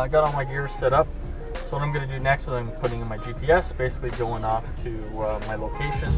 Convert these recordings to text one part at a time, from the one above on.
I got all my gear set up. So what I'm going to do next is I'm putting in my GPS, basically going off to my location.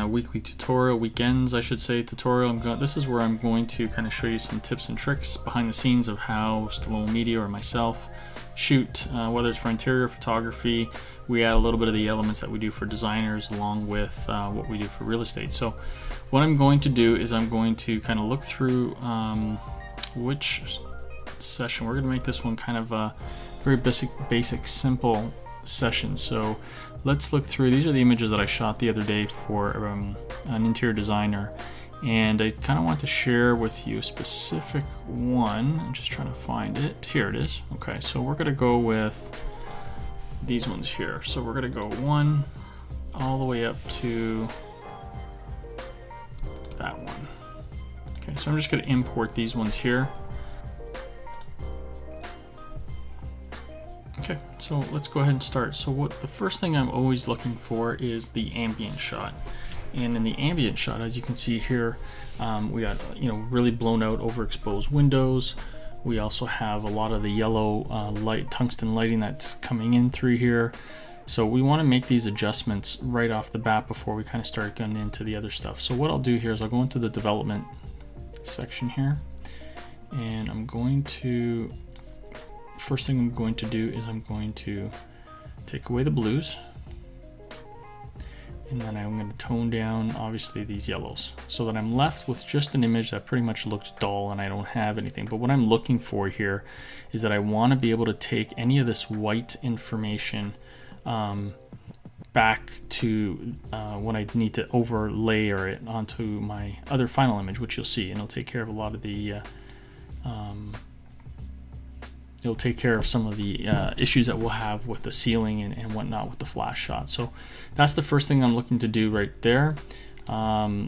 Weekly tutorial, weekends I should say, tutorial. This is where I'm going to kind of show you some tips and tricks behind the scenes of how Stallone Media or myself shoot, whether it's for interior photography. We add a little bit of the elements that we do for designers along with what we do for real estate. So what I'm going to do is I'm going to kind of look through which session. We're going to make this one kind of a very basic simple session. So let's look through. These are the images that I shot the other day for an interior designer, and I kind of want to share with you a specific one. I'm just trying to find it. Here it is. Okay, so we're going to go with these ones here. So we're going to go one all the way up to that one. Okay, so I'm just going to import these ones here. Okay, so let's go ahead and start. So the first thing I'm always looking for is the ambient shot. And in the ambient shot, as you can see here, we got really blown out, overexposed windows. We also have a lot of the yellow light, tungsten lighting that's coming in through here. So we want to make these adjustments right off the bat before we kind of start getting into the other stuff. So what I'll do here is I'll go into the development section here, and I'm going to, first thing I'm going to do is I'm going to take away the blues, and then I'm going to tone down obviously these yellows so that I'm left with just an image that pretty much looks dull and I don't have anything. But what I'm looking for here is that I want to be able to take any of this white information back to when I need to overlay it onto my other final image, which you'll see, and it'll take care of a lot of the it'll take care of some of the issues that we'll have with the ceiling and whatnot with the flash shot. So that's the first thing I'm looking to do right there. I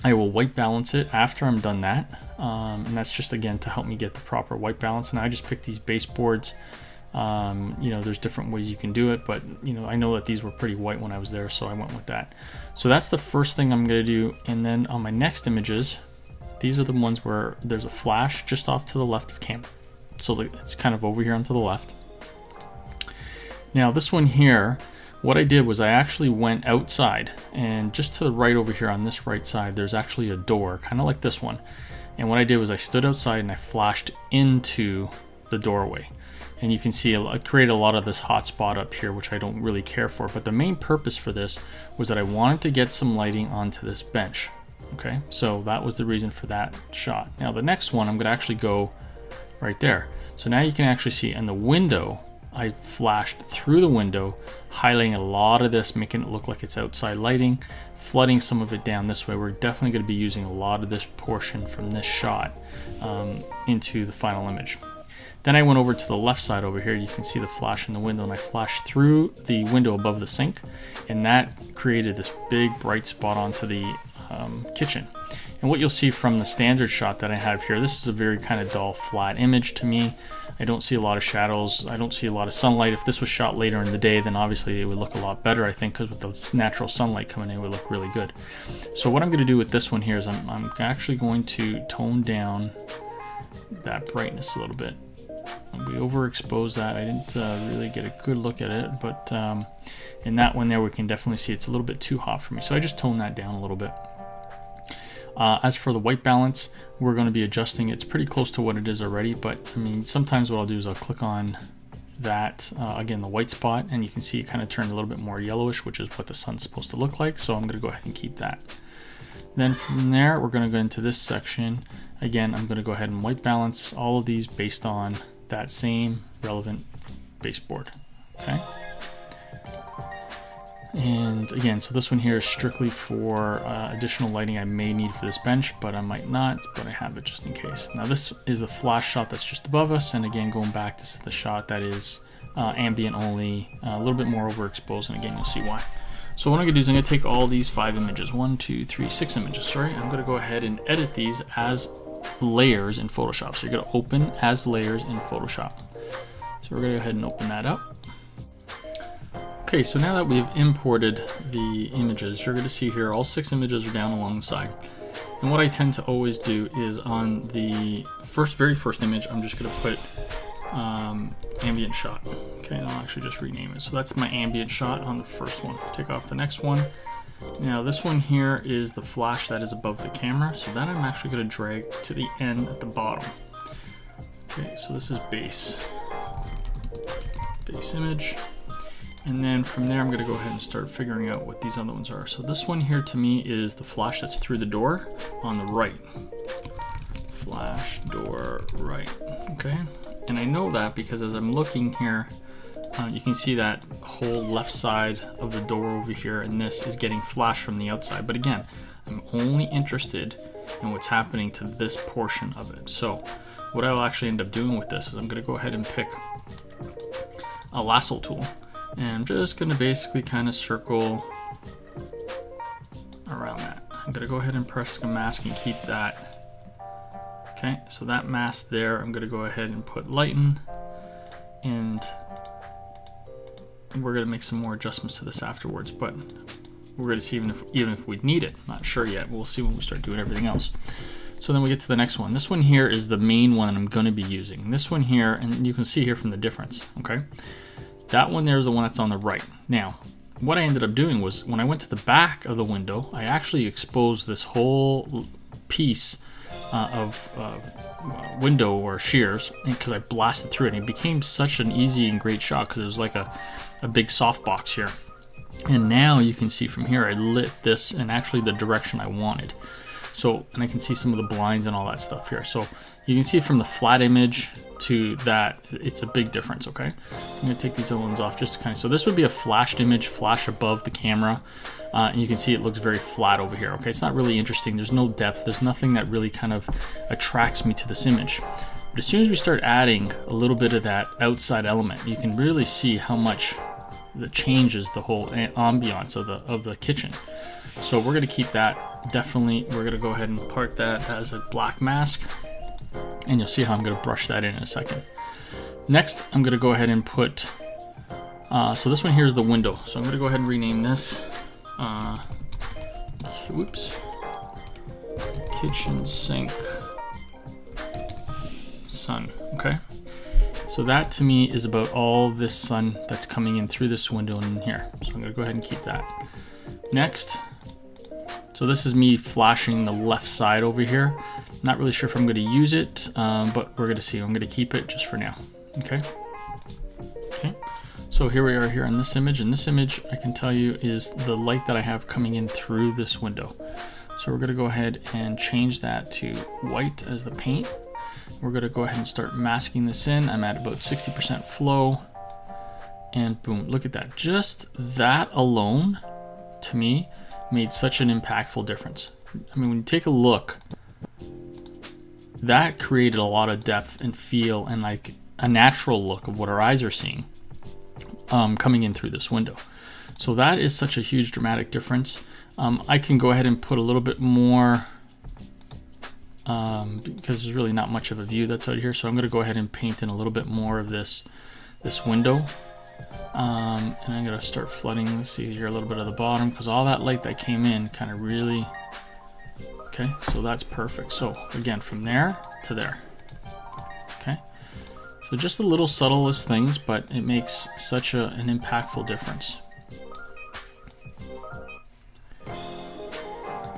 will white balance it after I'm done that, and that's just again to help me get the proper white balance. And I just picked these baseboards. There's different ways you can do it, but I know that these were pretty white when I was there, so I went with that. So that's the first thing I'm going to do. And then on my next images, these are the ones where there's a flash just off to the left of camera. So it's kind of over here onto the left. Now this one here, what I did was I actually went outside, and just to the right over here on this right side, there's actually a door, kind of like this one. And what I did was I stood outside and I flashed into the doorway. And you can see I created a lot of this hot spot up here, which I don't really care for. But the main purpose for this was that I wanted to get some lighting onto this bench. Okay, so that was the reason for that shot. Now the next one, I'm going to actually go right there. So now you can actually see in the window, I flashed through the window, highlighting a lot of this, making it look like it's outside lighting, flooding some of it down this way. We're definitely going to be using a lot of this portion from this shot into the final image. Then I went over to the left side over here. You can see the flash in the window, and I flashed through the window above the sink, and that created this big bright spot onto the kitchen. And what you'll see from the standard shot that I have here, this is a very kind of dull, flat image to me. I don't see a lot of shadows. I don't see a lot of sunlight. If this was shot later in the day, then obviously it would look a lot better, I think, because with the natural sunlight coming in, it would look really good. So what I'm going to do with this one here is I'm actually going to tone down that brightness a little bit. We overexposed that. I didn't really get a good look at it, but in that one there, we can definitely see it's a little bit too hot for me. So I just toned that down a little bit. As for the white balance, we're going to be adjusting. It's pretty close to what it is already, but I mean, sometimes what I'll do is I'll click on that, again, the white spot, and you can see it kind of turned a little bit more yellowish, which is what the sun's supposed to look like. So I'm going to go ahead and keep that. Then from there, we're going to go into this section. Again, I'm going to go ahead and white balance all of these based on that same relevant baseboard. Okay. And again, so this one here is strictly for additional lighting I may need for this bench, but I might not, but I have it just in case. Now this is a flash shot that's just above us, and again, going back, this is the shot that is ambient only, a little bit more overexposed, and again, you'll see why. So what I'm gonna do is I'm gonna take all these 5 images, 6 images, sorry. I'm gonna go ahead and edit these as layers in Photoshop. So you're gonna open as layers in Photoshop. So we're gonna go ahead and open that up. Okay, so now that we've imported the images, you're going to see here all 6 images are down along the side. And what I tend to always do is on the very first image, I'm just going to put Ambient Shot. Okay, and I'll actually just rename it. So that's my Ambient Shot on the first one. Take off the next one. Now this one here is the flash that is above the camera. So that I'm actually going to drag to the end at the bottom. Okay, so this is base image. And then from there, I'm going to go ahead and start figuring out what these other ones are. So this one here to me is the flash that's through the door on the right. Flash door right. Okay. And I know that because as I'm looking here, you can see that whole left side of the door over here, and this is getting flash from the outside. But again, I'm only interested in what's happening to this portion of it. So what I'll actually end up doing with this is I'm going to go ahead and pick a lasso tool. And I'm just going to basically kind of circle around that. I'm going to go ahead and press the mask and keep that. Okay, so that mask there, I'm going to go ahead and put lighten. And we're going to make some more adjustments to this afterwards. But we're going to see even if we need it. Not sure yet. We'll see when we start doing everything else. So then we get to the next one. This one here is the main one that I'm going to be using. This one here, and you can see here from the difference. Okay. That one there is the one that's on the right. Now, what I ended up doing was when I went to the back of the window, I actually exposed this whole piece of window or shears because I blasted through it. And it became such an easy and great shot because it was like a big softbox here. And now you can see from here, I lit this in actually the direction I wanted. So, and I can see some of the blinds and all that stuff here. So you can see from the flat image to that, it's a big difference, okay? I'm gonna take these other ones off just to kind of, so this would be a flashed image, flash above the camera. And you can see it looks very flat over here, okay? It's not really interesting, there's no depth, there's nothing that really kind of attracts me to this image. But as soon as we start adding a little bit of that outside element, you can really see how much that changes the whole ambiance of the kitchen. So we're gonna keep that, definitely, we're gonna go ahead and park that as a black mask. And you'll see how I'm going to brush that in a second. Next, I'm going to go ahead and put, so this one here is the window. So I'm going to go ahead and rename this, whoops, kitchen sink sun, okay? So that to me is about all this sun that's coming in through this window in here. So I'm going to go ahead and keep that. Next, so this is me flashing the left side over here. Not really sure if I'm going to use it, but we're going to see. I'm going to keep it just for now. Okay. Okay. So here we are here in this image. And this image, I can tell you, is the light that I have coming in through this window. So we're going to go ahead and change that to white as the paint. We're going to go ahead and start masking this in. I'm at about 60% flow. And boom, look at that. Just that alone, to me, made such an impactful difference. I mean, when you take a look, that created a lot of depth and feel and like a natural look of what our eyes are seeing coming in through this window. So that is such a huge dramatic difference. I can go ahead and put a little bit more because there's really not much of a view that's out here. So I'm going to go ahead and paint in a little bit more of this window. And I'm going to start flooding, let's see here, a little bit of the bottom because all that light that came in kind of really, okay, so that's perfect. So again, from there to there, okay? So just the little subtlest things, but it makes such an impactful difference.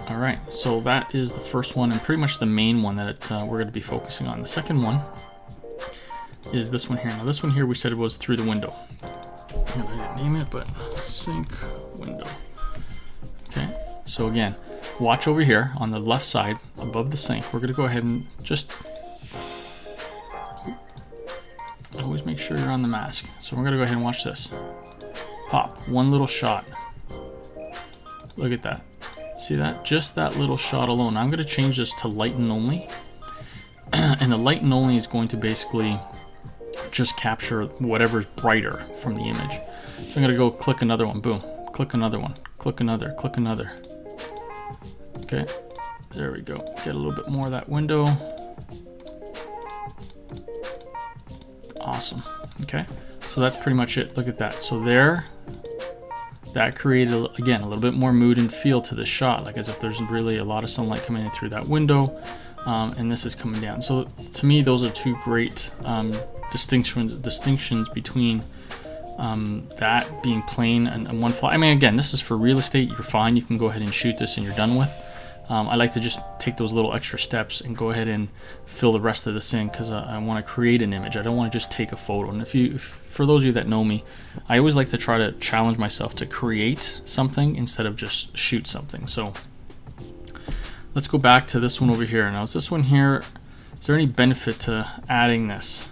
All right, so that is the first one and pretty much the main one that we're going to be focusing on. The second one is this one here. Now this one here we said it was through the window. I didn't name it, but sink window. Okay, so again, watch over here on the left side above the sink. We're gonna go ahead and just always make sure you're on the mask. So we're gonna go ahead and watch this. Pop, one little shot. Look at that. See that? Just that little shot alone. I'm gonna change this to lighten only. And the lighten only is going to basically just capture whatever's brighter from the image. So I'm gonna go click another one, boom. Click another one, click another, click another. Okay, there we go. Get a little bit more of that window. Awesome, okay. So that's pretty much it, look at that. So there, that created, again, a little bit more mood and feel to the shot, like as if there's really a lot of sunlight coming in through that window, and this is coming down. So to me, those are two great distinctions between that being plain and one fly. I mean, again, this is for real estate. You're fine. You can go ahead and shoot this and you're done with. I like to just take those little extra steps and go ahead and fill the rest of this in because I want to create an image. I don't want to just take a photo. And if for those of you that know me, I always like to try to challenge myself to create something instead of just shoot something. So let's go back to this one over here. Now, is this one here, is there any benefit to adding this?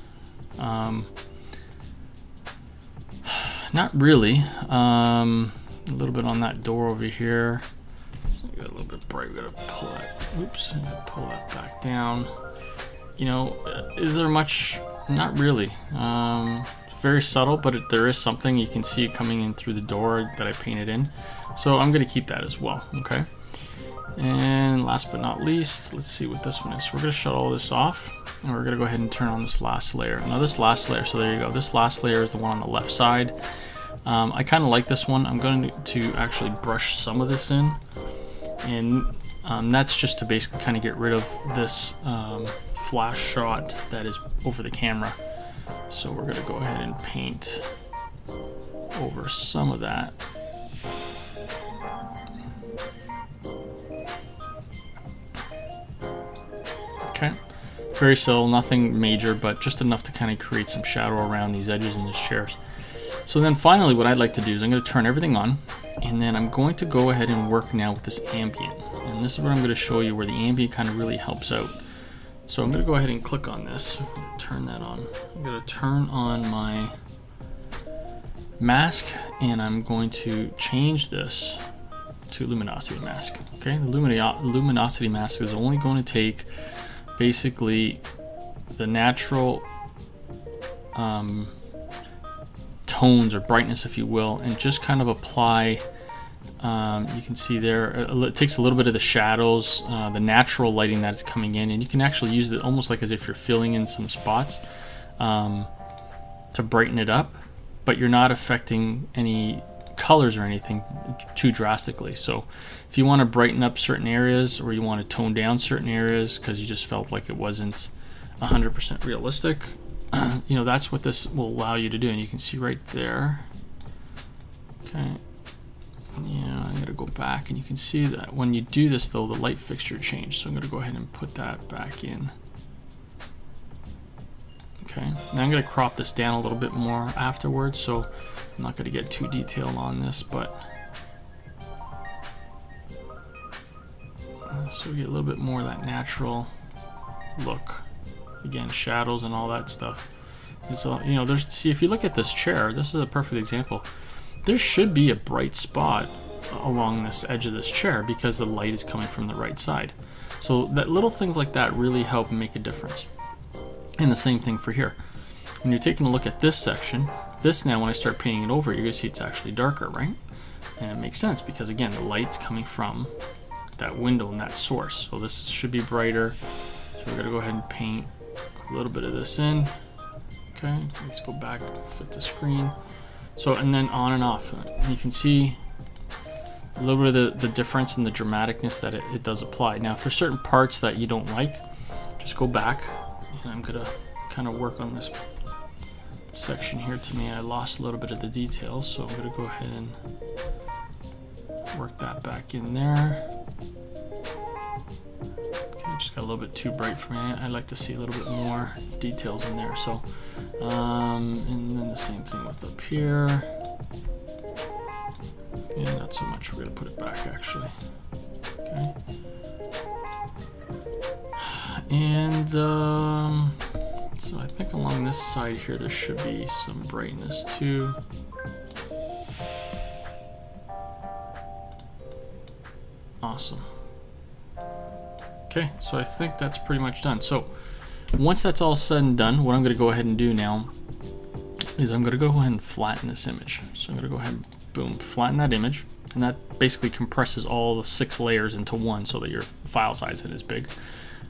Not really. A little bit on that door over here. Get a little bit bright. We gotta pull that. Oops. Pull that back down. You know, is there much? Not really. Very subtle, but there is something. You can see it coming in through the door that I painted in. So I'm gonna keep that as well. Okay. And last but not least, let's see what this one is. So we're gonna shut all this off, and we're gonna go ahead and turn on this last layer. Now this last layer. So there you go. This last layer is the one on the left side. I kind of like this one. I'm going to actually brush some of this in, and that's just to basically kind of get rid of this flash shot that is over the camera. So we're going to go ahead and paint over some of that. Okay, very subtle, nothing major, but just enough to kind of create some shadow around these edges in these chairs. So then finally what I'd like to do is I'm going to turn everything on, and then I'm going to go ahead and work now with this ambient. And this is where I'm going to show you where the ambient kind of really helps out. So I'm going to go ahead and click on this, turn that on. I'm going to turn on my mask, and I'm going to change this to Luminosity Mask. Okay, the Luminosity Mask is only going to take basically the natural tones or brightness, if you will, and just kind of apply, you can see there, it takes a little bit of the shadows, the natural lighting that is coming in, and you can actually use it almost like as if you're filling in some spots to brighten it up, but you're not affecting any colors or anything too drastically. So if you want to brighten up certain areas, or you want to tone down certain areas because you just felt like it wasn't 100% realistic, you know, that's what this will allow you to do. And you can see right there. Okay. Yeah, I'm gonna go back, and you can see that when you do this though, the light fixture changed. So I'm gonna go ahead and put that back in. Okay, now I'm gonna crop this down a little bit more afterwards, so I'm not gonna get too detailed on this, but so we get a little bit more of that natural look. Again, shadows and all that stuff. And so, you know, see, if you look at this chair, this is a perfect example. There should be a bright spot along this edge of this chair because the light is coming from the right side. So that little things like that really help make a difference. And the same thing for here. When you're taking a look at this section, this now, when I start painting it over, you're gonna see it's actually darker, right? And it makes sense because again, the light's coming from that window and that source. So this should be brighter. So we're gonna go ahead and paint a little bit of this in. Okay, let's go back, fit the screen. So, and then on and off. And you can see a little bit of the difference in the dramaticness that it does apply. Now, if there's certain parts that you don't like, just go back. And I'm gonna kind of work on this section here. To me, I lost a little bit of the details, so I'm gonna go ahead and work that back in there. Okay, just got a little bit too bright for me. I'd like to see a little bit more details in there. So, and then the same thing with up here. Yeah, not so much. We're gonna put it back actually. Okay. And so I think along this side here there should be some brightness too. Awesome. Okay, so I think that's pretty much done. So once that's all said and done, what I'm going to go ahead and do now is I'm going to go ahead and flatten this image. So I'm going to go ahead and boom, flatten that image, and that basically compresses all the 6 layers into one so that your file size isn't as big.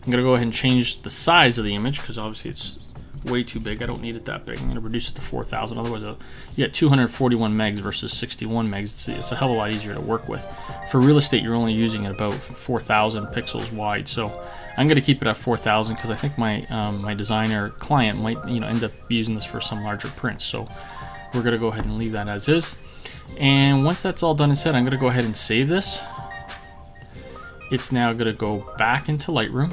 I'm going to go ahead and change the size of the image because obviously it's way too big. I don't need it that big. I'm going to reduce it to 4,000. Otherwise, you get 241 megs versus 61 megs. It's a hell of a lot easier to work with. For real estate, you're only using it about 4,000 pixels wide. So I'm going to keep it at 4,000 because I think my my designer client might end up using this for some larger prints. So we're going to go ahead and leave that as is. And once that's all done and said, I'm going to go ahead and save this. It's now going to go back into Lightroom,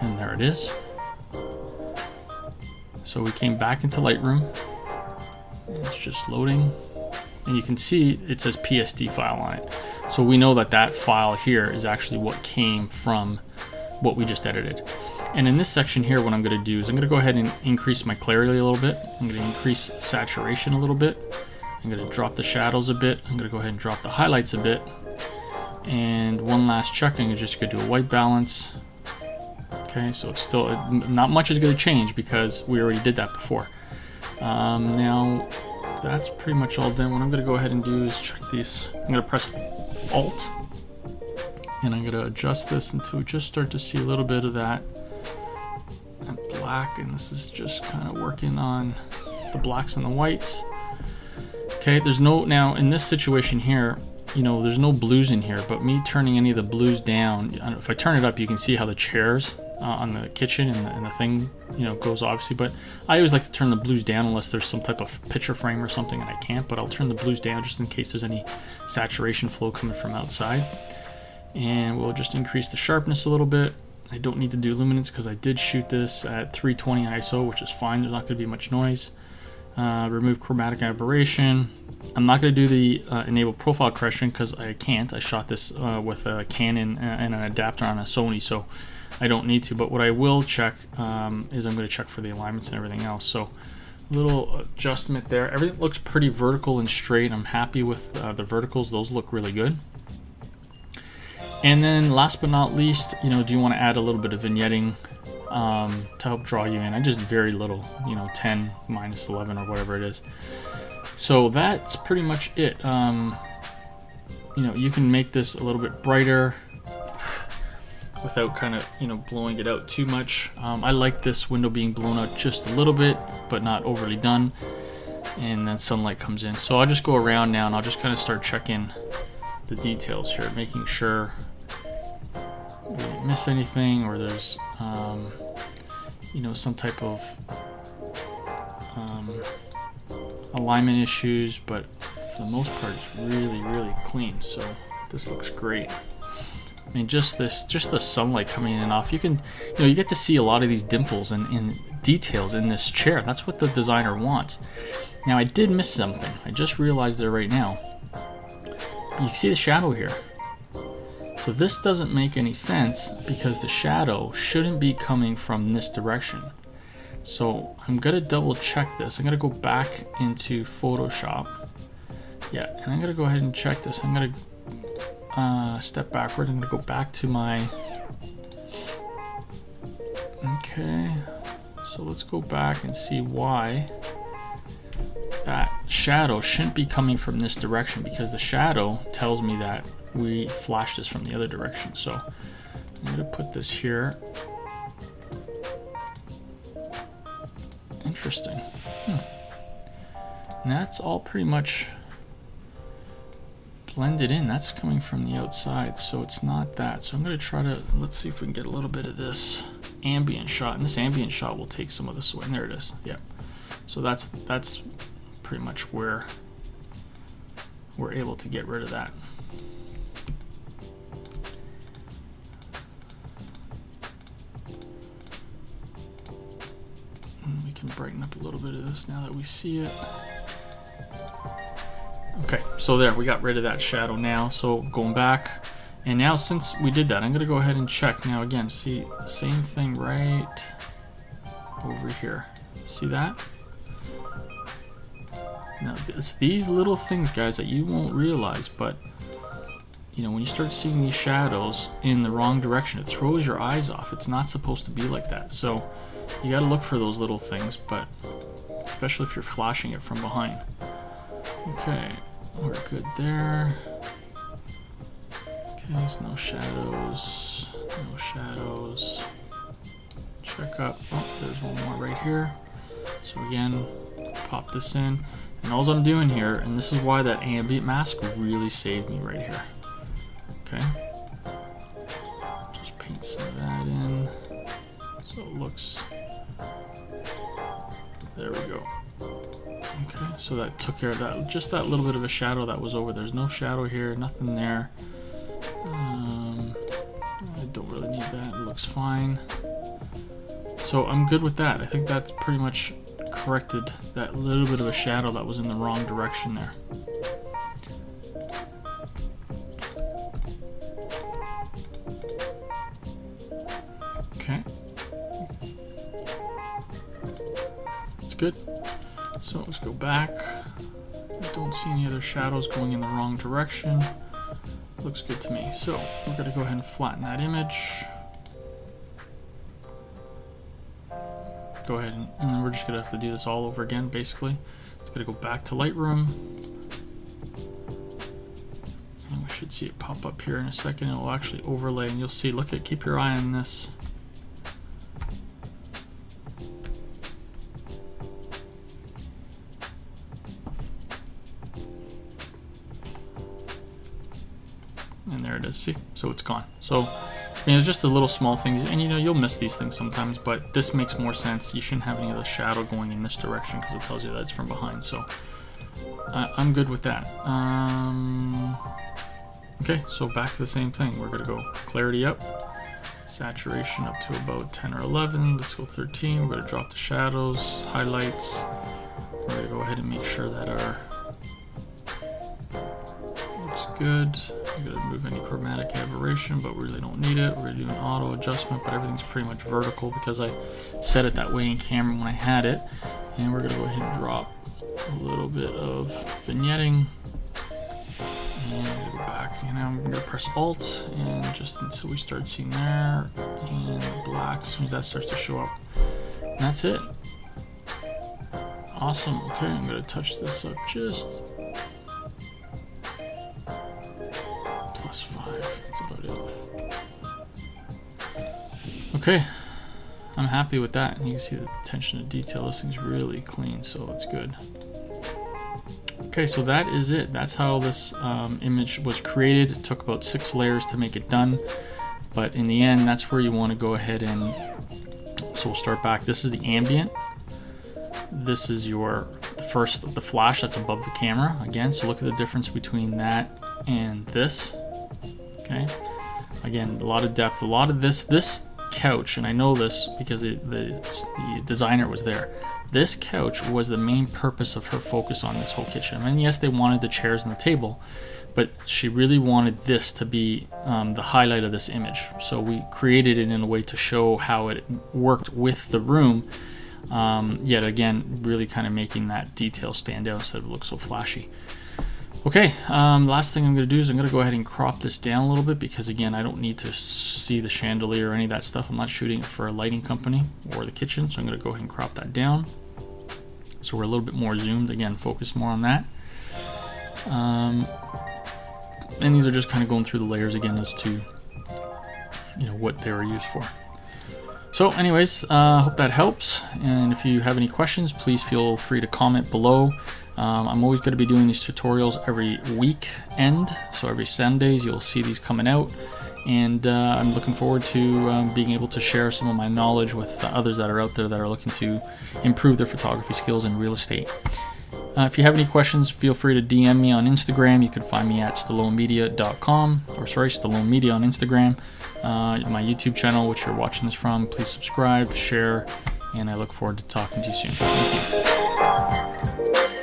and there it is. So we came back into Lightroom. It's just loading, and you can see it says PSD file on it. So we know that that file here is actually what came from what we just edited. And in this section here, what I'm going to do is I'm going to go ahead and increase my clarity a little bit. I'm going to increase saturation a little bit. I'm going to drop the shadows a bit. I'm going to go ahead and drop the highlights a bit. And one last check, I'm just going to do a white balance. Okay, so it's still, not much is going to change because we already did that before. Now, that's pretty much all done. What I'm going to go ahead and do is check these. I'm going to press Alt, and I'm going to adjust this until we just start to see a little bit of that and black. And this is just kind of working on the blacks and the whites. Okay, there's no, now in this situation here, there's no blues in here, but me turning any of the blues down, if I turn it up, you can see how the chairs on the kitchen and the thing, goes obviously, but I always like to turn the blues down unless there's some type of picture frame or something and I can't, but I'll turn the blues down just in case there's any saturation flow coming from outside. And we'll just increase the sharpness a little bit. I don't need to do luminance because I did shoot this at 320 ISO, which is fine. There's not going to be much noise. Remove chromatic aberration. I'm not going to do the enable profile correction because I can't. I shot this with a Canon and an adapter on a Sony, so I don't need to. But what I will check is I'm going to check for the alignments and everything else. So a little adjustment there. Everything looks pretty vertical and straight. I'm happy with the verticals. Those look really good. And then last but not least, do you want to add a little bit of vignetting to help draw you in? I just very little, 10 minus 11 or whatever it is. So that's pretty much it. You can make this a little bit brighter without kind of, blowing it out too much. I like this window being blown out just a little bit, but not overly done. And then sunlight comes in. So I'll just go around now and I'll just kind of start checking the details here, making sure we didn't miss anything or there's some type of alignment issues, but for the most part it's really clean. So this looks great. I mean, just the sunlight coming in and off, you can you get to see a lot of these dimples and details in this chair. That's what the designer wants. Now I did miss something. I just realized it right now. You can see the shadow here. So this doesn't make any sense because the shadow shouldn't be coming from this direction. So I'm gonna double check this. I'm gonna go back into Photoshop. Yeah, and I'm gonna go ahead and check this. I'm gonna step backward. I'm gonna go back to my, okay. So let's go back and see why that shadow shouldn't be coming from this direction, because the shadow tells me that we flashed this from the other direction. So I'm going to put this here. Interesting. And that's all pretty much blended in. That's coming from the outside, so it's not that. So I'm going to try to, let's see if we can get a little bit of this ambient shot, and this ambient shot will take some of this away. And there it is. Yeah. So that's pretty much where we're able to get rid of that. And we can brighten up a little bit of this now that we see it. Okay, so there, we got rid of that shadow now. So going back, And now since we did that, I'm gonna go ahead and check. Now again, see the same thing right over here. See that? Now it's these little things, guys, that you won't realize, but you know, when you start seeing these shadows in the wrong direction, it throws your eyes off. It's not supposed to be like that. So you gotta look for those little things, but especially if you're flashing it from behind. Okay, we're good there. Okay, so no shadows, no shadows. Check up, oh, there's one more right here. So again, pop this in. And all I'm doing here, and this is why that ambient mask really saved me right here. Okay, just paint some of that in so it looks, there we go. Okay, so that took care of that, just that little bit of a shadow that was over. There's no shadow here, nothing there. I don't really need that, it looks fine. So I'm good with that. I think that's pretty much corrected that little bit of a shadow that was in the wrong direction there. Okay, that's good. So let's go back. I don't see any other shadows going in the wrong direction. Looks good to me. So we're gonna go ahead and flatten that image. Go ahead and then we're just gonna have to do this all over again, basically. It's gonna go back to Lightroom. And we should see it pop up here in a second. It will actually overlay, and you'll see, look at, keep your eye on this. And there it is, see? So it's gone. So, I mean, it's just the little small things, and you know, you'll miss these things sometimes, but this makes more sense. You shouldn't have any of the shadow going in this direction because it tells you that it's from behind, so I'm good with that. Okay, so back to the same thing. We're gonna go clarity up, saturation up to about 10 or 11, let's go 13. We're gonna drop the shadows, highlights. We're gonna go ahead and make sure that our looks good. We're gonna remove any chromatic aberration, but we really don't need it. We're gonna do an auto adjustment, but everything's pretty much vertical because I set it that way in camera when I had it. And we're gonna go ahead and drop a little bit of vignetting. And I'm gonna go back, and I'm gonna press Alt, and just until we start seeing there, and the black, as soon as that starts to show up. And that's it. Awesome. Okay, I'm gonna touch this up just +5. That's about it. Okay, I'm happy with that, and you can see the attention to detail. This thing's really clean, so it's good. Okay, so that is it. That's how this image was created. It took about 6 layers to make it done, but in the end, that's where you want to go ahead and, so we'll start back. This is the ambient. This is the flash that's above the camera. Again, so look at the difference between that and this. Okay, again, a lot of depth, a lot of this couch, and I know this because the designer was there. This couch was the main purpose of her focus on this whole kitchen. And yes, they wanted the chairs and the table, but she really wanted this to be the highlight of this image. So we created it in a way to show how it worked with the room, yet again, really kind of making that detail stand out instead of look so flashy. Okay, last thing I'm going to do is I'm going to go ahead and crop this down a little bit because, again, I don't need to see the chandelier or any of that stuff. I'm not shooting it for a lighting company or the kitchen, so I'm going to go ahead and crop that down. So we're a little bit more zoomed. Again, focus more on that. And these are just kind of going through the layers again as to, you know, what they were used for. So anyways, hope that helps. And if you have any questions, please feel free to comment below. I'm always going to be doing these tutorials every weekend, so every Sundays you'll see these coming out, and I'm looking forward to being able to share some of my knowledge with others that are out there that are looking to improve their photography skills in real estate. If you have any questions, feel free to DM me on Instagram. You can find me at stallonemedia.com, or sorry, Stallone Media on Instagram. My YouTube channel, which you're watching this from, please subscribe, share, and I look forward to talking to you soon. Thank you.